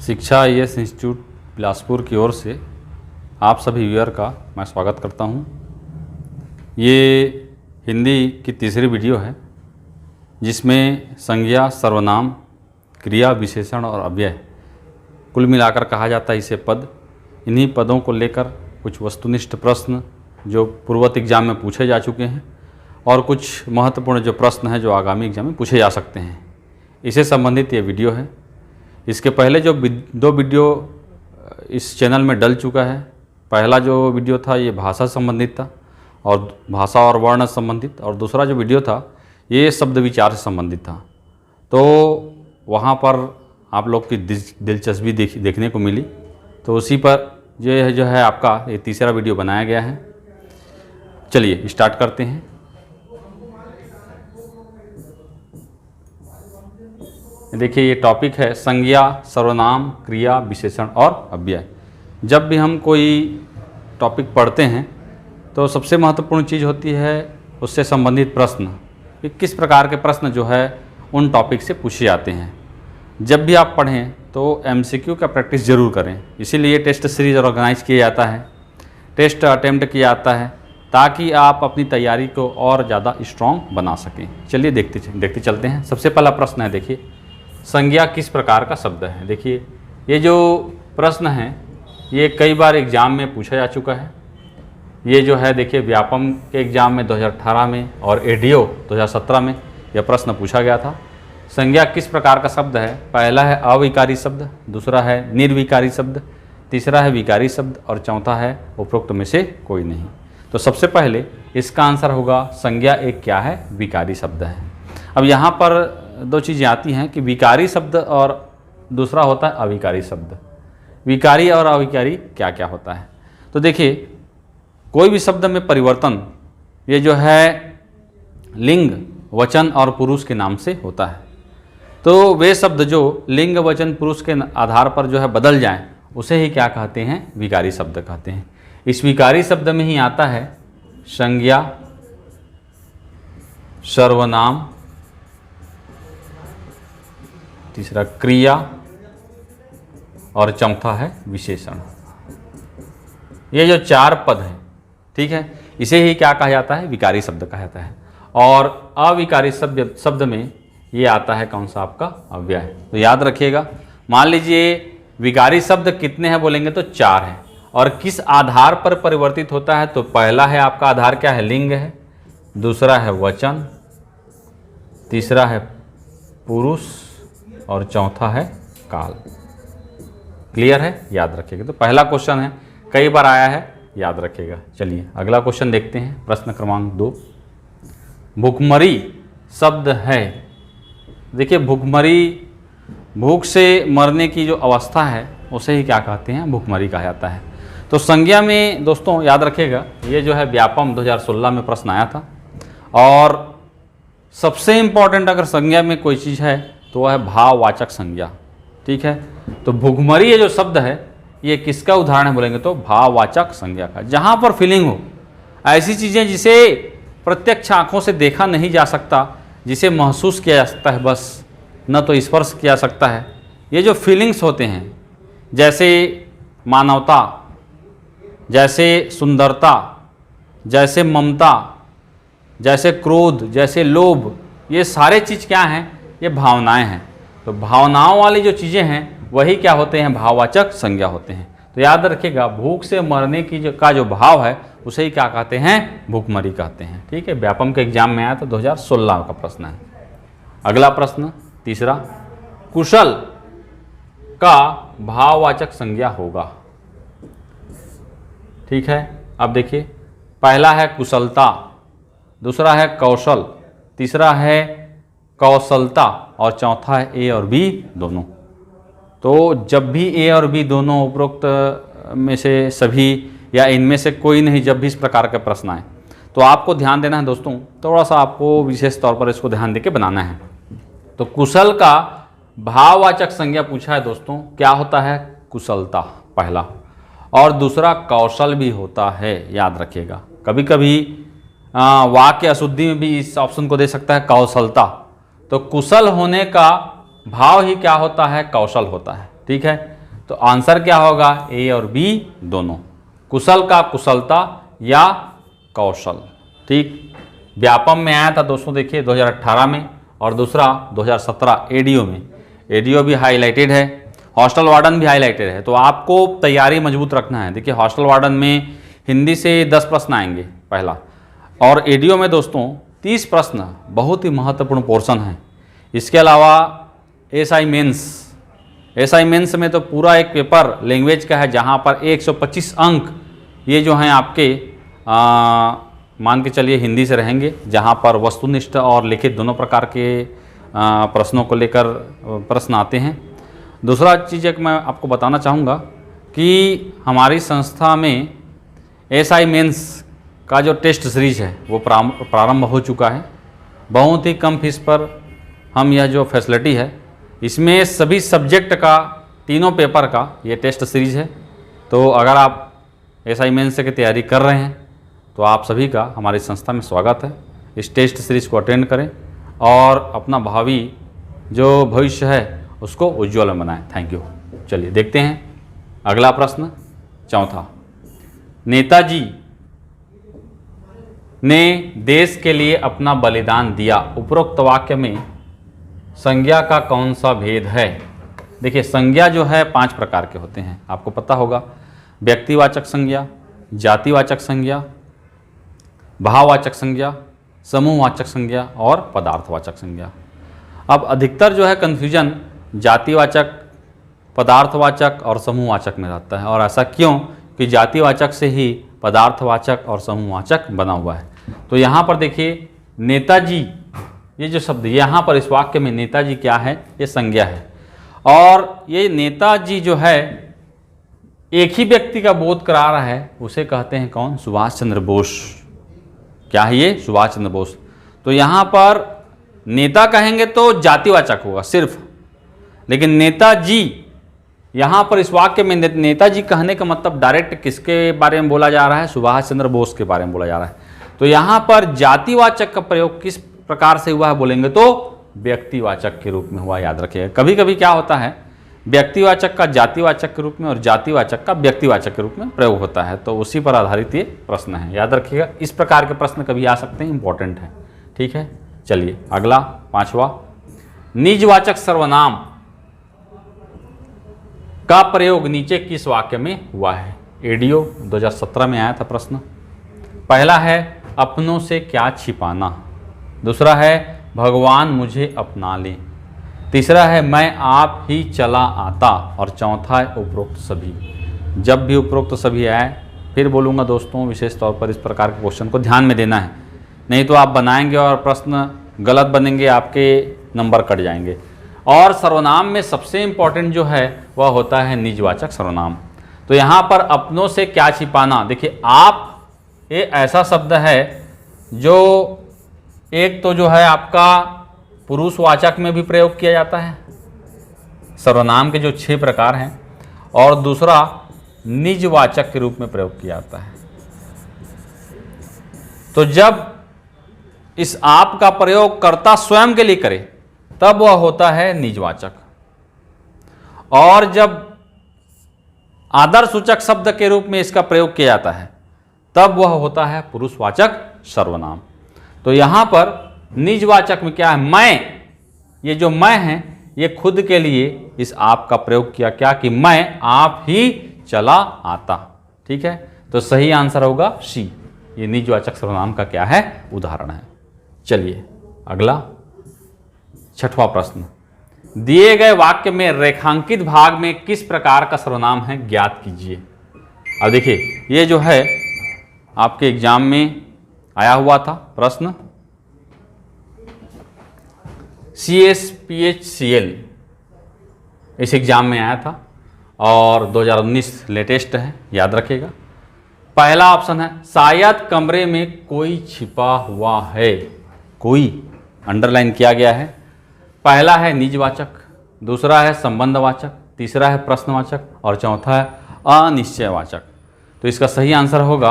शिक्षा IAS institute Bilaspur की ओर से आप सभी व्यूअर का मैं स्वागत करता हूं। ये हिंदी की तीसरी वीडियो है जिसमें संज्ञा, सर्वनाम, क्रिया, विशेषण और अव्यय कुल मिलाकर कहा जाता है इसे पद। इन्हीं पदों को लेकर कुछ वस्तुनिष्ठ प्रश्न जो पूर्ववर्ती एग्जाम में पूछे जा चुके हैं और कुछ महत्वपूर्ण जो प्रश्न हैं जो आगामी एग्जाम में पूछे जा सकते हैं, इससे संबंधित ये वीडियो है। इसके पहले जो दो वीडियो इस चैनल में डल चुका है, पहला जो वीडियो था ये भाषा संबंधित था और भाषा और वर्ण संबंधित, और दूसरा जो वीडियो था ये शब्द विचार से संबंधित था। तो वहाँ पर आप लोग की दिलचस्पी देखने को मिली, तो उसी पर ये जो है आपका ये तीसरा वीडियो बनाया गया है। चलिए स्टार्ट करते हैं। देखिए ये टॉपिक है संज्ञा, सर्वनाम, क्रिया, विशेषण और अव्यय। जब भी हम कोई टॉपिक पढ़ते हैं तो सबसे महत्वपूर्ण चीज़ होती है उससे संबंधित प्रश्न कि किस प्रकार के प्रश्न जो है उन टॉपिक से पूछे जाते हैं। जब भी आप पढ़ें तो एमसीक्यू का प्रैक्टिस ज़रूर करें, इसीलिए टेस्ट सीरीज़ ऑर्गेनाइज किया जाता है, टेस्ट अटेम्प्ट किया जाता है ताकि आप अपनी तैयारी को और ज़्यादा स्ट्रॉन्ग बना सकें। चलिए देखते चलते हैं। सबसे पहला प्रश्न है, देखिए संज्ञा किस प्रकार का शब्द है। देखिए ये जो प्रश्न है ये कई बार एग्ज़ाम में पूछा जा चुका है। ये जो है देखिए व्यापम के एग्ज़ाम में 2018 में और एडीओ 2017 में यह प्रश्न पूछा गया था। संज्ञा किस प्रकार का शब्द है। पहला है अविकारी शब्द, दूसरा है निर्विकारी शब्द, तीसरा है विकारी शब्द और चौथा है उपरोक्त में से कोई नहीं। तो सबसे पहले इसका आंसर होगा संज्ञा एक क्या है, विकारी शब्द है। अब यहाँ पर दो चीज़ें आती हैं कि विकारी शब्द और दूसरा होता है अविकारी शब्द। विकारी और अविकारी क्या क्या होता है। तो देखिए कोई भी शब्द में परिवर्तन ये जो है लिंग, वचन और पुरुष के नाम से होता है। तो वे शब्द जो लिंग, वचन, पुरुष के आधार पर जो है बदल जाएं उसे ही क्या कहते हैं, विकारी शब्द कहते हैं। इस विकारी शब्द में ही आता है संज्ञा, सर्वनाम, तीसरा क्रिया और चौथा है विशेषण। ये जो चार पद हैं, ठीक है, इसे ही क्या कहा जाता है, विकारी शब्द कहा जाता है। और अविकारी शब्द में ये आता है कौन सा, आपका अव्यय। तो याद रखिएगा, मान लीजिए विकारी शब्द कितने हैं बोलेंगे तो चार हैं। और किस आधार पर परिवर्तित होता है, तो पहला है आपका आधार क्या है, लिंग है, दूसरा है वचन, तीसरा है पुरुष और चौथा है काल। क्लियर है, याद रखिएगा। तो पहला क्वेश्चन है, कई बार आया है, याद रखिएगा। चलिए अगला क्वेश्चन देखते हैं, प्रश्न क्रमांक 2। भूखमरी शब्द है। देखिए भूखमरी, भूख से मरने की जो अवस्था है उसे ही क्या कहते हैं, भूखमरी कहा जाता है। तो संज्ञा में दोस्तों याद रखिएगा, ये जो है व्यापम 2016 में प्रश्न आया था। और सबसे इम्पॉर्टेंट अगर संज्ञा में कोई चीज़ है तो वह है भाववाचक संज्ञा, ठीक है। तो भूखमरी ये जो शब्द है ये किसका उदाहरण है बोलेंगे तो भाववाचक संज्ञा का। जहाँ पर फीलिंग हो, ऐसी चीज़ें जिसे प्रत्यक्ष आँखों से देखा नहीं जा सकता, जिसे महसूस किया जा सकता है बस, न तो स्पर्श किया जा सकता है। ये जो फीलिंग्स होते हैं जैसे मानवता, जैसे सुंदरता, जैसे ममता, जैसे क्रोध, जैसे लोभ, ये सारे चीज़ क्या हैं, ये भावनाएं हैं। तो भावनाओं वाली जो चीज़ें हैं वही क्या होते हैं, भाववाचक संज्ञा होते हैं। तो याद रखिएगा भूख से मरने की जो भाव है उसे ही क्या कहते हैं, भूखमरी कहते हैं, ठीक है। व्यापम के एग्जाम में आया तो 2016 का प्रश्न है। अगला प्रश्न तीसरा, कुशल का भाववाचक संज्ञा होगा, ठीक है। अब देखिए पहला है कुशलता, दूसरा है कौशल, तीसरा है कौशलता और चौथा है ए और बी दोनों। तो जब भी ए और बी दोनों उपरोक्त में से सभी या इनमें से कोई नहीं, जब भी इस प्रकार के प्रश्न आए तो आपको ध्यान देना है दोस्तों, थोड़ा सा आपको विशेष तौर पर इसको ध्यान देके बनाना है। तो कुशल का भाववाचक संज्ञा पूछा है दोस्तों, क्या होता है, कुशलता पहला, और दूसरा कौशल भी होता है, याद रखिएगा। कभी कभी वाक्य अशुद्धि में भी इस ऑप्शन को दे सकता है कौशलता। तो कुशल होने का भाव ही क्या होता है, कौशल होता है। ठीक है, तो आंसर क्या होगा, ए और बी दोनों। कुशल का कुशलता या कौशल। ठीक, व्यापम में आया था दोस्तों, देखिए 2018 में, और दूसरा 2017 एडीओ में। एडीओ भी हाईलाइटेड है, हॉस्टल वार्डन भी हाईलाइटेड है। तो आपको तैयारी मजबूत रखना है। देखिए हॉस्टल वार्डन में हिंदी से 10 प्रश्न आएंगे पहला, और एडीओ में दोस्तों 30 प्रश्न, बहुत ही महत्वपूर्ण पोर्शन है। इसके अलावा एसआई मेंस में तो पूरा एक पेपर लैंग्वेज का है, जहाँ पर 125 अंक ये जो हैं आपके मान के चलिए हिंदी से रहेंगे, जहाँ पर वस्तुनिष्ठ और लिखित दोनों प्रकार के प्रश्नों को लेकर प्रश्न आते हैं। दूसरा चीज़ एक मैं आपको बताना चाहूँगा कि हमारी संस्था में एसआई मेंस का जो टेस्ट सीरीज है वो प्रारंभ हो चुका है। बहुत ही कम फीस पर हम यह जो फैसिलिटी है, इसमें सभी सब्जेक्ट का, तीनों पेपर का ये टेस्ट सीरीज है। तो अगर आप एसआई मेंस की तैयारी कर रहे हैं तो आप सभी का हमारी संस्था में स्वागत है। इस टेस्ट सीरीज को अटेंड करें और अपना भावी जो भविष्य है उसको उज्ज्वल बनाएं। Thank you. चलिए देखते हैं अगला प्रश्न, चौथा। नेताजी ने देश के लिए अपना बलिदान दिया, उपरोक्त वाक्य में संज्ञा का कौन सा भेद है। देखिए संज्ञा जो है 5 प्रकार के होते हैं, आपको पता होगा। व्यक्तिवाचक संज्ञा, जातिवाचक संज्ञा, भाववाचक संज्ञा, समूहवाचक संज्ञा और पदार्थवाचक संज्ञा। अब अधिकतर जो है कन्फ्यूजन जातिवाचक, पदार्थवाचक और समूहवाचक में रहता है। और ऐसा क्यों कि जातिवाचक से ही पदार्थवाचक और समूहवाचक बना हुआ है। तो यहाँ पर देखिए नेताजी, ये जो शब्द यहाँ पर इस वाक्य में नेताजी क्या है, ये संज्ञा है। और ये नेताजी जो है एक ही व्यक्ति का बोध करा रहा है, उसे कहते हैं कौन, सुभाष चंद्र बोस। क्या है ये, सुभाष चंद्र बोस। तो यहाँ पर नेता कहेंगे तो जातिवाचक होगा सिर्फ, लेकिन नेताजी यहाँ पर इस वाक्य में नेताजी कहने का मतलब डायरेक्ट किसके बारे में बोला जा रहा है, सुभाष चंद्र बोस के बारे में बोला जा रहा है। तो यहाँ पर जातिवाचक का प्रयोग किस प्रकार से हुआ है बोलेंगे तो व्यक्तिवाचक के रूप में हुआ, याद रखिएगा। कभी कभी क्या होता है, व्यक्तिवाचक का जातिवाचक के रूप में और जातिवाचक का व्यक्तिवाचक के रूप में प्रयोग होता है। तो उसी पर आधारित ये प्रश्न है, याद रखिएगा। इस प्रकार के प्रश्न कभी आ सकते हैं, इंपॉर्टेंट है। ठीक है, चलिए अगला 5वां। निजवाचक सर्वनाम का प्रयोग नीचे किस वाक्य में हुआ है। एडीओ 2017 में आया था प्रश्न। पहला है अपनों से क्या छिपाना, दूसरा है भगवान मुझे अपना ले, तीसरा है मैं आप ही चला आता, और चौथा है उपरोक्त सभी। जब भी उपरोक्त सभी आए फिर बोलूँगा दोस्तों, विशेष तौर पर इस प्रकार के क्वेश्चन को ध्यान में देना है, नहीं तो आप बनाएंगे और प्रश्न गलत बनेंगे, आपके नंबर कट जाएंगे। और सर्वनाम में सबसे इम्पॉर्टेंट जो है वह होता है निजवाचक सर्वनाम। तो यहाँ पर अपनों से क्या छिपाना, देखिए आप ये ऐसा शब्द है जो एक तो जो है आपका पुरुषवाचक में भी प्रयोग किया जाता है, सर्वनाम के जो 6 प्रकार हैं, और दूसरा निजवाचक के रूप में प्रयोग किया जाता है। तो जब इस आप का प्रयोग कर्ता स्वयं के लिए करे तब वह होता है निजवाचक, और जब आदर्शसूचक शब्द के रूप में इसका प्रयोग किया जाता है तब वह होता है पुरुषवाचक सर्वनाम। तो यहां पर निजवाचक में क्या है, मैं, ये जो मैं है ये खुद के लिए इस आप का प्रयोग किया, क्या कि मैं आप ही चला आता। ठीक है, तो सही आंसर होगा सी, ये निजवाचक सर्वनाम का क्या है, उदाहरण है। चलिए अगला 6वां प्रश्न। दिए गए वाक्य में रेखांकित भाग में किस प्रकार का सर्वनाम है, ज्ञात कीजिए। अब देखिए ये जो है आपके एग्जाम में आया हुआ था प्रश्न, CSPHCL इस एग्जाम में आया था और 2019 लेटेस्ट है, याद रखिएगा। पहला ऑप्शन है शायद कमरे में कोई छिपा हुआ है, कोई अंडरलाइन किया गया है। पहला है निजवाचक, दूसरा है संबंधवाचक, तीसरा है प्रश्नवाचक और चौथा है अनिश्चयवाचक। तो इसका सही आंसर होगा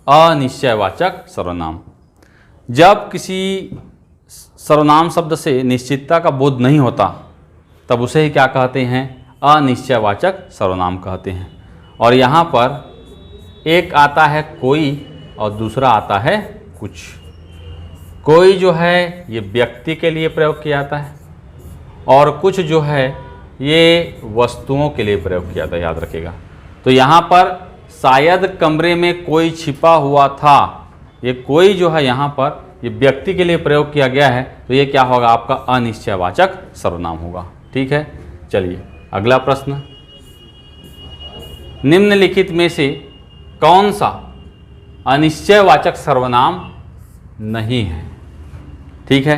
अनिश्चयवाचक सर्वनाम। जब किसी सर्वनाम शब्द से निश्चितता का बोध नहीं होता तब उसे ही क्या कहते हैं, अनिश्चयवाचक सर्वनाम कहते हैं। और यहाँ पर एक आता है कोई और दूसरा आता है कुछ। कोई जो है ये व्यक्ति के लिए प्रयोग किया जाता है और कुछ जो है ये वस्तुओं के लिए प्रयोग किया जाता है, याद रखिएगा। तो यहाँ पर शायद कमरे में कोई छिपा हुआ था, ये कोई जो है यहाँ पर ये व्यक्ति के लिए प्रयोग किया गया है, तो ये क्या होगा, आपका अनिश्चयवाचक सर्वनाम होगा। ठीक है, चलिए अगला प्रश्न, निम्नलिखित में से कौन सा अनिश्चयवाचक सर्वनाम नहीं है। ठीक है,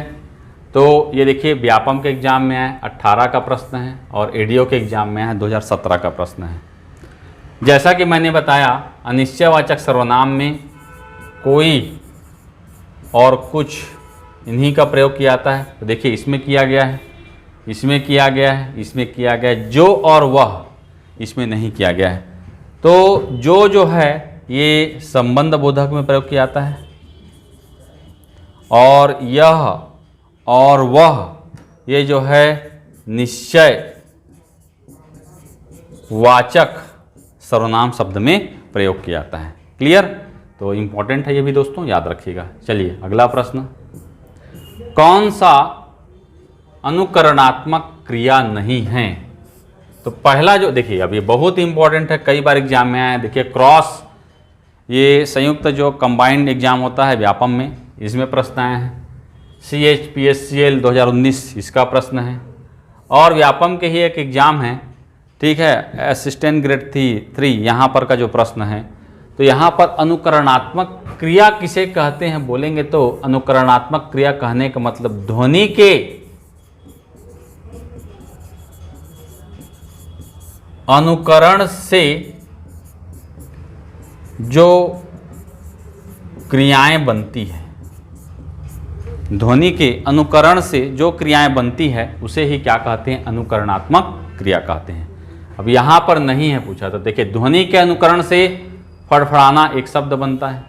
तो ये देखिए व्यापम के एग्जाम में आया 18 का प्रश्न है और एडीओ के एग्जाम में आया 2017 का प्रश्न है। जैसा कि मैंने बताया अनिश्चयवाचक सर्वनाम में कोई और कुछ इन्हीं का प्रयोग किया जाता है। तो देखिए इसमें किया गया है, इसमें किया गया है, इसमें किया गया है, जो और वह इसमें नहीं किया गया है। तो जो है ये संबंध बोधक में प्रयोग किया जाता है और यह और वह ये जो है निश्चय वाचक सर्वनाम शब्द में प्रयोग किया जाता है। क्लियर, तो इंपॉर्टेंट है ये भी दोस्तों, याद रखिएगा। चलिए अगला प्रश्न, कौन सा अनुकरणात्मक क्रिया नहीं है। तो पहला जो देखिए, अब ये बहुत इंपॉर्टेंट है, कई बार एग्जाम में आया। देखिए क्रॉस, ये संयुक्त जो कंबाइंड एग्जाम होता है व्यापम में, इसमें प्रश्न आए हैं। CHPSCL 2019 इसका प्रश्न है। और व्यापम के ही एक एग्जाम है, ठीक है, असिस्टेंट ग्रेड 3 यहाँ पर का जो प्रश्न है। तो यहाँ पर अनुकरणात्मक क्रिया किसे कहते हैं बोलेंगे तो अनुकरणात्मक क्रिया कहने का मतलब ध्वनि के अनुकरण से जो क्रियाएं बनती है, ध्वनि के अनुकरण से जो क्रियाएं बनती है उसे ही क्या कहते हैं, अनुकरणात्मक क्रिया कहते हैं। अब यहाँ पर नहीं है पूछा, तो देखिए ध्वनि के अनुकरण से फड़फड़ाना एक शब्द बनता है,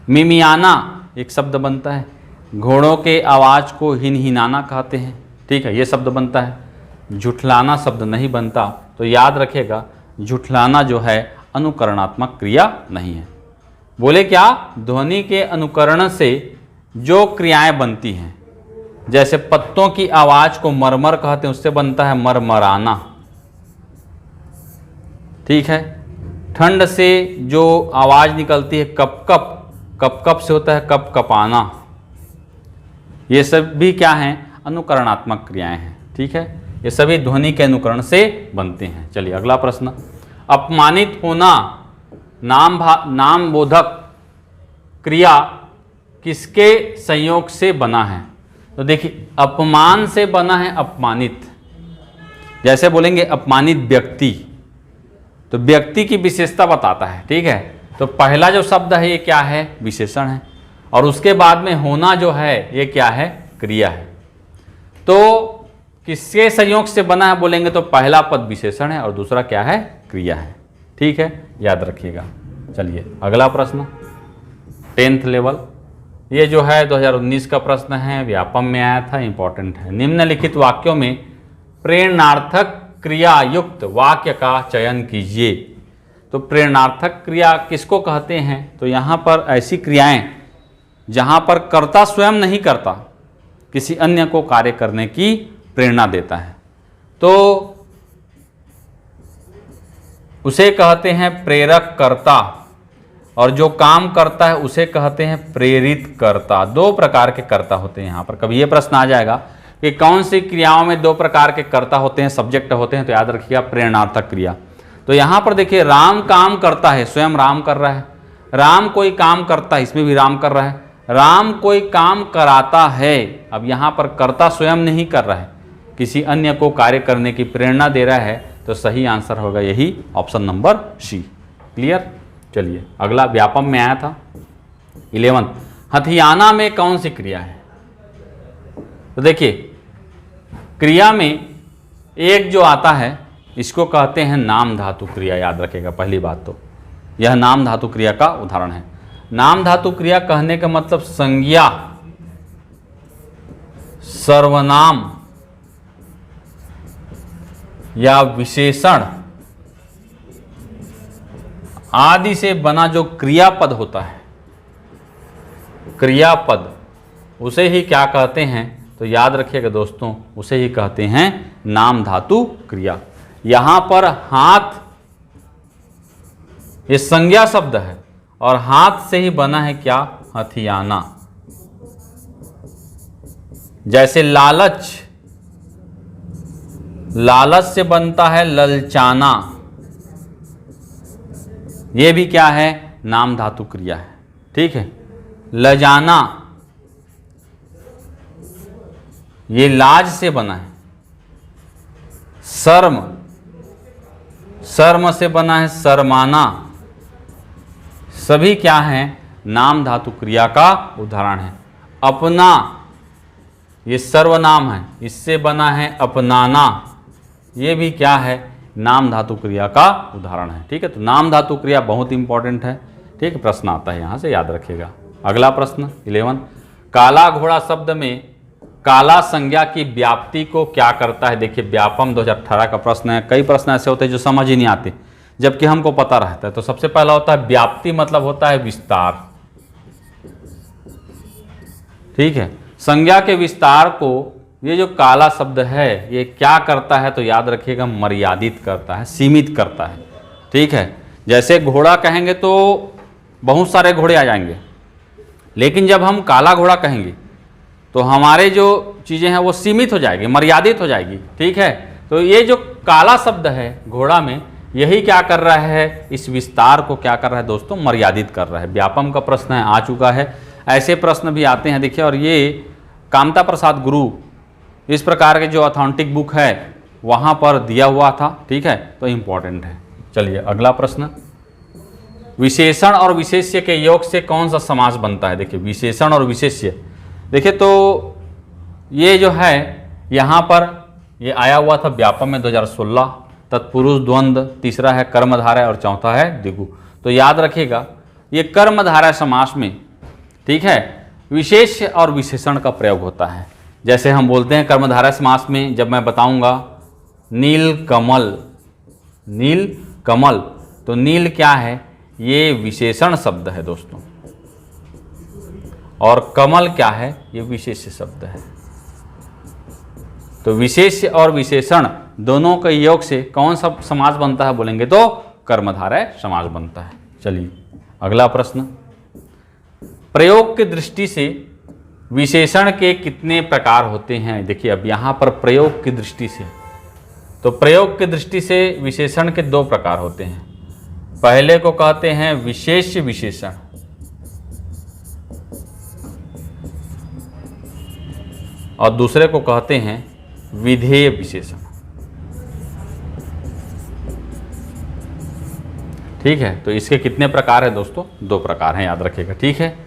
मिमियाना एक शब्द बनता है, घोड़ों के आवाज़ को हिनहिनाना कहते हैं। ठीक है, ये शब्द बनता है। झुठलाना शब्द नहीं बनता, तो याद रखिएगा झुठलाना जो है अनुकरणात्मक क्रिया नहीं है। बोले क्या, ध्वनि के अनुकरण से जो क्रियाएं बनती हैं, जैसे पत्तों की आवाज़ को मरमर कहते हैं, उससे बनता है मरमराना। ठीक है, ठंड से जो आवाज़ निकलती है कप कप, कप कप से होता है कप कपाना। ये सब भी क्या हैं, अनुकरणात्मक क्रियाएं हैं। ठीक है, ये सभी ध्वनि के अनुकरण से बनते हैं। चलिए अगला प्रश्न, अपमानित होना नाम बोधक क्रिया किसके संयोग से बना है। तो देखिए अपमान से बना है अपमानित। जैसे बोलेंगे अपमानित व्यक्ति, तो व्यक्ति की विशेषता बताता है। ठीक है, तो पहला जो शब्द है ये क्या है, विशेषण है, और उसके बाद में होना जो है ये क्या है, क्रिया है। तो किसके संयोग से बना है बोलेंगे तो पहला पद विशेषण है और दूसरा क्या है, क्रिया है। ठीक है, याद रखिएगा। चलिए अगला प्रश्न, 10th लेवल, ये जो है 2019 का प्रश्न है, व्यापम में आया था, इंपॉर्टेंट है। निम्नलिखित वाक्यों में प्रेरणार्थक क्रिया युक्त वाक्य का चयन कीजिए। तो प्रेरणार्थक क्रिया किसको कहते हैं, तो यहाँ पर ऐसी क्रियाएं जहाँ पर कर्ता स्वयं नहीं करता, किसी अन्य को कार्य करने की प्रेरणा देता है, तो उसे कहते हैं प्रेरक कर्ता, और जो काम करता है उसे कहते हैं प्रेरित कर्ता। दो प्रकार के कर्ता होते हैं यहाँ पर। कभी ये प्रश्न आ जाएगा कि कौन सी क्रियाओं में दो प्रकार के कर्ता होते हैं, सब्जेक्ट होते हैं, तो याद रखिएगा प्रेरणार्थक क्रिया। तो यहाँ पर देखिए राम काम करता है, स्वयं राम कर रहा है, राम कोई काम करता है, इसमें भी राम कर रहा है, राम कोई काम कराता है। अब यहाँ पर कर्ता स्वयं नहीं कर रहा है, किसी अन्य को कार्य करने की प्रेरणा दे रहा है, तो सही आंसर होगा यही ऑप्शन नंबर सी। क्लियर, चलिए अगला व्यापम में आया था 11th, हथियाना में कौन सी क्रिया है। तो देखिए क्रिया में एक जो आता है इसको कहते हैं नाम धातु क्रिया, याद रखेगा। पहली बात तो यह नाम धातु क्रिया का उदाहरण है। नाम धातु क्रिया कहने का मतलब संज्ञा, सर्वनाम या विशेषण आदि से बना जो क्रियापद होता है, क्रियापद, उसे ही क्या कहते हैं? तो याद रखिएगा दोस्तों, उसे ही कहते हैं नाम धातु क्रिया। यहां पर हाथ ये संज्ञा शब्द है और हाथ से ही बना है क्या? हथियाना। जैसे लालच, लालच से बनता है ललचाना, ये भी क्या है? नाम धातु क्रिया है। ठीक है। लजाना, ये लाज से बना है। शर्म, शर्म से बना है शर्माना, सभी क्या हैं? नाम धातु क्रिया का उदाहरण है। अपना, ये सर्वनाम है, इससे बना है अपनाना, ये भी क्या है? नाम धातु क्रिया का उदाहरण है। ठीक है। तो नाम धातु क्रिया बहुत इंपॉर्टेंट है। ठीक है। प्रश्न आता है यहां से, याद रखिएगा। अगला प्रश्न 11, काला घोड़ा शब्द में काला संज्ञा की व्याप्ति को क्या करता है? देखिए व्यापम 2018 का प्रश्न है। कई प्रश्न ऐसे होते हैं जो समझ ही नहीं आते, जबकि हमको पता रहता है। तो सबसे पहला होता है व्याप्ति, मतलब होता है विस्तार। ठीक है। संज्ञा के विस्तार को ये जो काला शब्द है ये क्या करता है? तो याद रखिएगा, मर्यादित करता है, सीमित करता है। ठीक है। जैसे घोड़ा कहेंगे तो बहुत सारे घोड़े आ जाएंगे, लेकिन जब हम काला घोड़ा कहेंगे तो हमारे जो चीज़ें हैं वो सीमित हो जाएगी, मर्यादित हो जाएगी। ठीक है। तो ये जो काला शब्द है घोड़ा में, यही क्या कर रहा है? इस विस्तार को क्या कर रहा है दोस्तों? मर्यादित कर रहा है। व्यापम का प्रश्न है, आ चुका है। ऐसे प्रश्न भी आते हैं। देखिए, और ये कामता प्रसाद गुरु इस प्रकार के जो ऑथेंटिक बुक है वहाँ पर दिया हुआ था। ठीक है। तो इम्पॉर्टेंट है। चलिए अगला प्रश्न, विशेषण और विशेष्य के योग से कौन सा समास बनता है? देखिए विशेषण और विशेष्य, देखिए तो ये जो है यहाँ पर ये आया हुआ था व्यापम में 2016। तत्पुरुष द्वंद्व, तीसरा है कर्मधारय और चौथा है दिगु। तो याद रखिएगा ये कर्मधारय समास में, ठीक है, विशेष्य और विशेषण का प्रयोग होता है। जैसे हम बोलते हैं कर्मधारय समास में, जब मैं बताऊंगा नील कमल, नील कमल, तो नील क्या है? ये विशेषण शब्द है दोस्तों, और कमल क्या है? ये विशेष्य शब्द है। तो विशेष्य और विशेषण दोनों के योग से कौन सा समास बनता है बोलेंगे तो कर्मधारय समास बनता है। चलिए अगला प्रश्न, प्रयोग की दृष्टि से विशेषण के कितने प्रकार होते हैं? देखिए अब यहाँ पर प्रयोग की दृष्टि से, तो प्रयोग की दृष्टि से विशेषण के दो प्रकार होते हैं। पहले को कहते हैं विशेष्य विशेषण, और दूसरे को कहते हैं विधेय विशेषण। ठीक है। तो इसके कितने प्रकार हैं दोस्तों? दो प्रकार हैं, याद रखिएगा। ठीक है।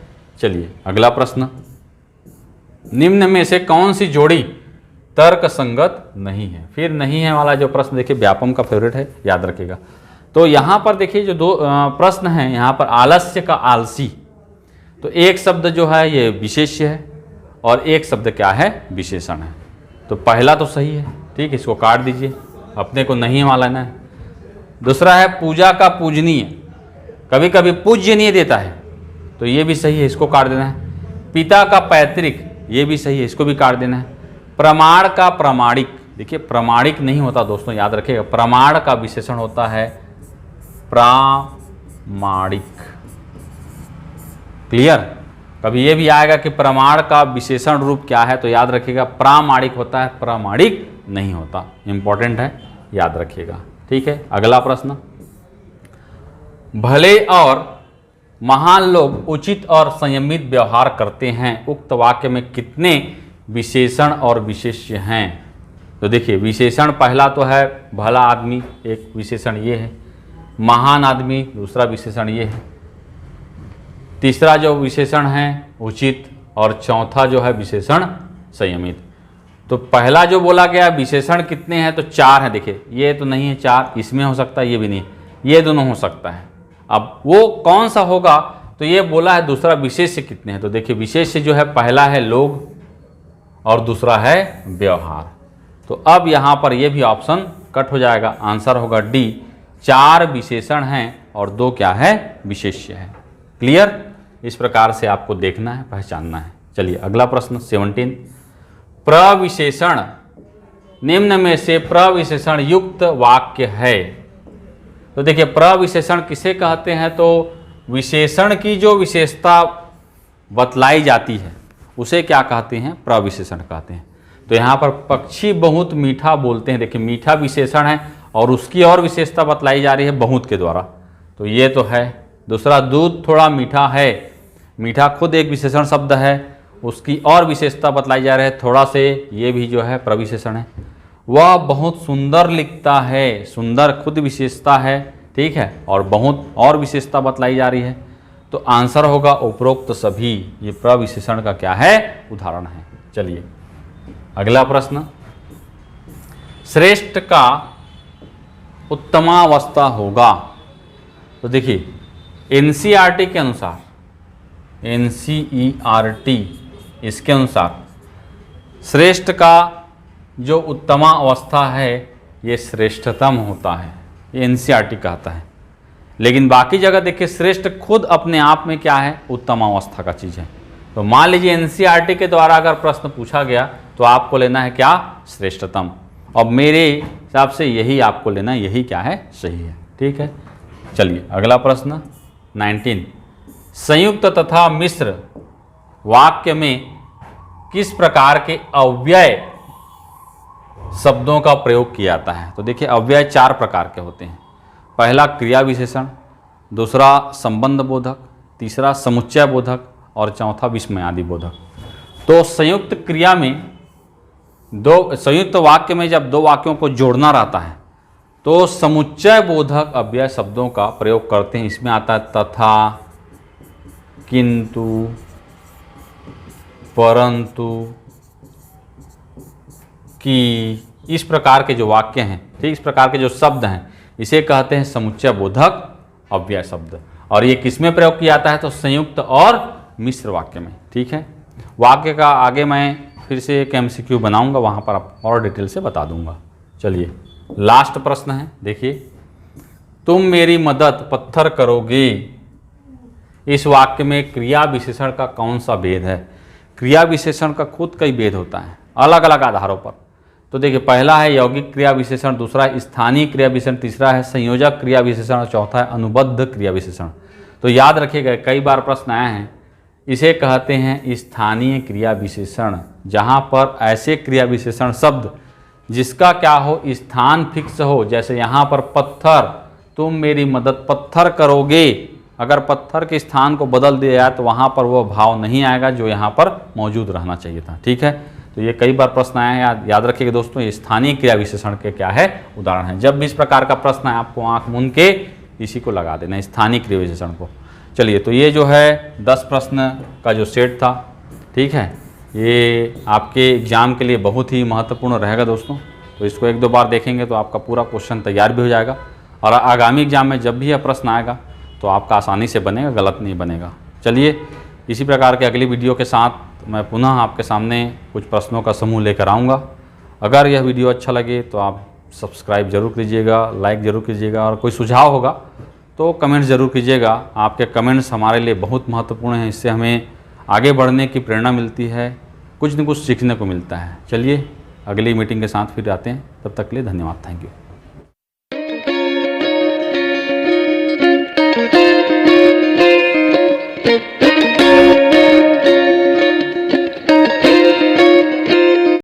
चलिए अगला प्रश्न, निम्न में से कौन सी जोड़ी तर्क संगत नहीं है? फिर नहीं है वाला जो प्रश्न देखिए व्यापम का फेवरेट है, याद रखिएगा। तो यहाँ पर देखिए जो दो प्रश्न हैं, यहाँ पर आलस्य का आलसी, तो एक शब्द जो है ये विशेष्य है और एक शब्द क्या है? विशेषण है। तो पहला तो सही है, ठीक है, इसको काट दीजिए, अपने को नहीं वाला ना है। दूसरा है पूजा का पूजनीय, कभी कभी पूज्यनीय देता है, तो ये भी सही है, इसको काट देना है। पिता का पैतृक, ये भी सही है, इसको भी काट देना है। प्रमाण का प्रामाणिक, देखिए प्रामाणिक नहीं होता दोस्तों, याद रखिएगा, प्रमाण का विशेषण होता है प्रामाणिक। क्लियर? कभी ये भी आएगा कि प्रमाण का विशेषण रूप क्या है, तो याद रखिएगा प्रामाणिक होता है, प्रामाणिक नहीं होता। इंपॉर्टेंट है, याद रखिएगा। ठीक है। अगला प्रश्न, भले और महान लोग उचित और संयमित व्यवहार करते हैं, उक्त वाक्य में कितने विशेषण और विशेष्य हैं? तो देखिए विशेषण पहला तो है भला आदमी, एक विशेषण ये है। महान आदमी दूसरा विशेषण ये है। तीसरा जो विशेषण है उचित, और चौथा जो है विशेषण संयमित। तो पहला जो बोला गया विशेषण कितने हैं? तो 4 हैं। देखिए ये तो नहीं है 4, इसमें हो सकता है, ये भी नहीं, ये दोनों हो सकता है। अब वो कौन सा होगा? तो ये बोला है दूसरा विशेष्य कितने हैं। तो देखिए विशेष्य जो है पहला है लोग और दूसरा है व्यवहार। तो अब यहाँ पर ये भी ऑप्शन कट हो जाएगा, आंसर होगा डी, 4 विशेषण हैं और 2 क्या है, विशेष्य है। क्लियर? इस प्रकार से आपको देखना है, पहचानना है। चलिए अगला प्रश्न 17, प्रविशेषण निम्न में से प्रविशेषण युक्त वाक्य है। तो देखिए प्रविशेषण किसे कहते हैं, तो विशेषण की जो विशेषता बतलाई जाती है उसे क्या कहते हैं, प्रविशेषण कहते हैं। तो यहाँ पर पक्षी बहुत मीठा बोलते हैं, देखिए मीठा विशेषण है और उसकी और विशेषता बतलाई जा रही है बहुत के द्वारा, तो ये तो है। दूसरा, दूध थोड़ा मीठा है, मीठा खुद एक विशेषण शब्द है, उसकी और विशेषता बतलाई जा रही है थोड़ा से, ये भी जो है प्रविशेषण है। वह बहुत सुंदर लिखता है, सुंदर खुद विशेषता है, ठीक है, और बहुत और विशेषता बतलाई जा रही है। तो आंसर होगा उपरोक्त सभी, ये प्रविशेषण का क्या है, उदाहरण है। चलिए अगला प्रश्न, श्रेष्ठ का उत्तमावस्था होगा। तो देखिए एनसीईआरटी के अनुसार, एनसीईआरटी इसके अनुसार श्रेष्ठ का जो उत्तमा अवस्था है ये श्रेष्ठतम होता है, ये एनसीईआरटी कहता है। लेकिन बाकी जगह देखिए श्रेष्ठ खुद अपने आप में क्या है, उत्तम अवस्था का चीज़ है। तो मान लीजिए एनसीईआरटी के द्वारा अगर प्रश्न पूछा गया तो आपको लेना है क्या, श्रेष्ठतम। अब मेरे हिसाब से यही आपको लेना है, यही क्या है, सही है, ठीक है। चलिए अगला प्रश्न 19, संयुक्त तथा मिश्र वाक्य में किस प्रकार के अव्यय शब्दों का प्रयोग किया जाता है। तो देखिए अव्यय 4 प्रकार के होते हैं। पहला क्रिया विशेषण, दूसरा संबंध बोधक, तीसरा समुच्चय बोधक और चौथा विस्मयादि बोधक। तो संयुक्त क्रिया में संयुक्त वाक्य में जब 2 वाक्यों को जोड़ना रहता है तो समुच्चय बोधक अव्यय शब्दों का प्रयोग करते हैं। इसमें आता है तथा, किंतु, परंतु, कि, इस प्रकार के जो वाक्य हैं, ठीक, इस प्रकार के जो शब्द हैं इसे कहते हैं समुच्चय बोधक अव्यय शब्द। और ये किसमें प्रयोग किया जाता है, तो संयुक्त और मिश्र वाक्य में, ठीक है। वाक्य का आगे मैं फिर से एक एमसीक्यू बनाऊंगा, वहाँ पर आप और डिटेल से बता दूंगा। चलिए लास्ट प्रश्न है, देखिए, तुम मेरी मदद पत्थर करोगे। इस वाक्य में क्रिया विशेषण का कौन सा भेद है। क्रिया विशेषण का खुद कई भेद होता है अलग अलग आधारों पर। तो देखिए पहला है यौगिक क्रिया विशेषण, दूसरा है स्थानीय क्रिया विशेषण, तीसरा है संयोजक क्रिया विशेषण और चौथा है अनुबद्ध क्रिया विशेषण। तो याद रखिएगा, कई बार प्रश्न आए हैं, इसे कहते हैं स्थानीय क्रिया विशेषण, जहाँ पर ऐसे क्रिया विशेषण शब्द जिसका क्या हो, स्थान फिक्स हो। जैसे यहाँ पर पत्थर, तुम मेरी मदद पत्थर करोगे, अगर पत्थर के स्थान को बदल दिया जाए तो वहाँ पर वो भाव नहीं आएगा जो यहाँ पर मौजूद रहना चाहिए था, ठीक है। तो ये कई बार प्रश्न आए हैं, याद रखिएगा दोस्तों, ये स्थानीय क्रिया विशेषण के क्या है, उदाहरण है। जब भी इस प्रकार का प्रश्न है आपको आंख मूंद के इसी को लगा देना, स्थानीय क्रिया विशेषण को। चलिए तो ये जो है 10 प्रश्न का जो सेट था, ठीक है, ये आपके एग्ज़ाम के लिए बहुत ही महत्वपूर्ण रहेगा दोस्तों। तो इसको 1-2 बार देखेंगे तो आपका पूरा क्वेश्चन तैयार भी हो जाएगा और आगामी एग्जाम में जब भी यह प्रश्न आएगा तो आपका आसानी से बनेगा, गलत नहीं बनेगा। चलिए इसी प्रकार के अगली वीडियो के साथ मैं पुनः आपके सामने कुछ प्रश्नों का समूह लेकर आऊँगा। अगर यह वीडियो अच्छा लगे तो आप सब्सक्राइब जरूर कीजिएगा, लाइक ज़रूर कीजिएगा और कोई सुझाव होगा तो कमेंट ज़रूर कीजिएगा। आपके कमेंट्स हमारे लिए बहुत महत्वपूर्ण हैं, इससे हमें आगे बढ़ने की प्रेरणा मिलती है, कुछ न कुछ सीखने को मिलता है। चलिए अगली मीटिंग के साथ फिर आते हैं, तब तक के लिए धन्यवाद, थैंक यू।